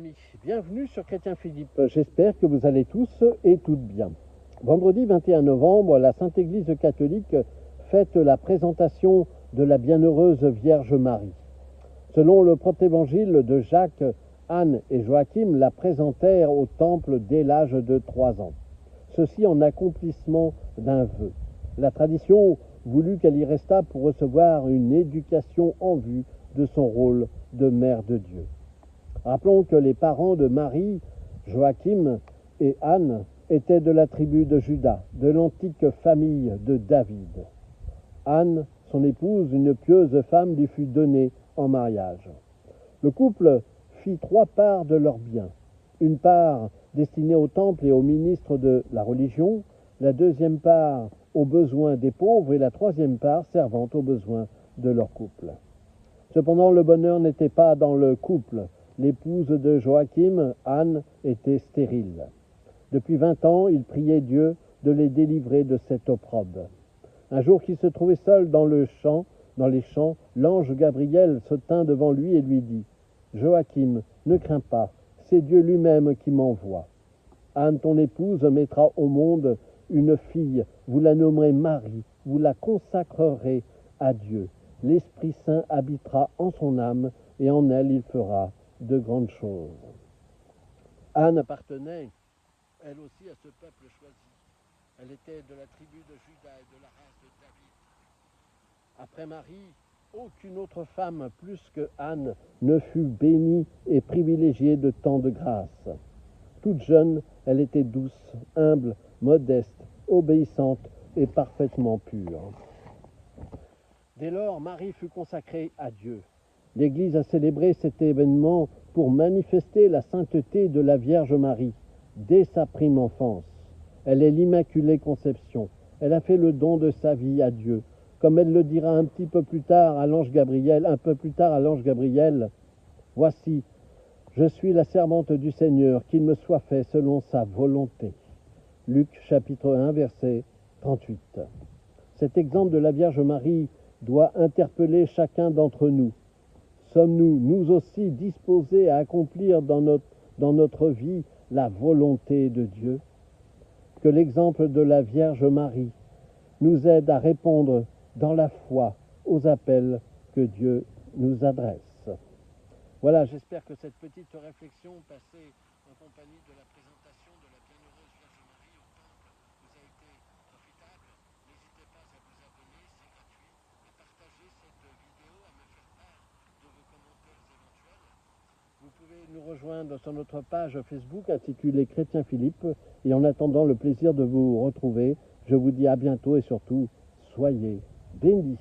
amis, bienvenue sur Chrétien Philippe. J'espère que vous allez tous et toutes bien. Vendredi 21 novembre, la Sainte Église catholique fête la présentation de la Bienheureuse Vierge Marie. Selon le protévangile de Jacques, Anne et Joachim la présentèrent au temple dès l'âge de 3 ans. Ceci en accomplissement d'un vœu. La tradition voulut qu'elle y restât pour recevoir une éducation en vue de son rôle de mère de Dieu. Rappelons que les parents de Marie, Joachim et Anne, étaient de la tribu de Juda, de l'antique famille de David. Anne, son épouse, une pieuse femme, lui fut donnée en mariage. Le couple fit 3 parts de leurs biens. Une part destinée au temple et aux ministres de la religion, la deuxième part aux besoins des pauvres et la troisième part servant aux besoins de leur couple. Cependant, le bonheur n'était pas dans le couple. L'épouse de Joachim, Anne, était stérile. Depuis 20 ans, il priait Dieu de les délivrer de cette opprobre. Un jour qu'il se trouvait seul dans les champs, l'ange Gabriel se tint devant lui et lui dit « Joachim, ne crains pas, c'est Dieu lui-même qui m'envoie. Anne, ton épouse, mettra au monde une fille, vous la nommerez Marie, vous la consacrerez à Dieu. L'Esprit Saint habitera en son âme et en elle il fera de grandes choses. » Anne appartenait, elle aussi, à ce peuple choisi. Elle était de la tribu de Juda et de la race de David. Après Marie, aucune autre femme plus que Anne ne fut bénie et privilégiée de tant de grâce. Toute jeune, elle était douce, humble, modeste, obéissante et parfaitement pure. Dès lors, Marie fut consacrée à Dieu. L'Église a célébré cet événement pour manifester la sainteté de la Vierge Marie dès sa prime enfance. Elle est l'Immaculée Conception. Elle a fait le don de sa vie à Dieu. Comme elle le dira un peu plus tard à l'ange Gabriel, « Voici, je suis la servante du Seigneur, qu'il me soit fait selon sa volonté. » Luc chapitre 1, verset 38. Cet exemple de la Vierge Marie doit interpeller chacun d'entre nous. Sommes-nous, nous aussi, disposés à accomplir dans notre vie la volonté de Dieu? Que l'exemple de la Vierge Marie nous aide à répondre dans la foi aux appels que Dieu nous adresse. Voilà, j'espère que cette petite réflexion passée en compagnie de la présentation de la Bienheureuse Vierge Marie au temple vous a été profitable. N'hésitez pas à vous abonner, c'est gratuit, à partager cette vidéo, à me faire part de vos commentaires éventuels. Vous pouvez nous rejoindre sur notre page Facebook intitulée Chrétien Philippe. Et en attendant le plaisir de vous retrouver, je vous dis à bientôt et surtout, soyez bénis.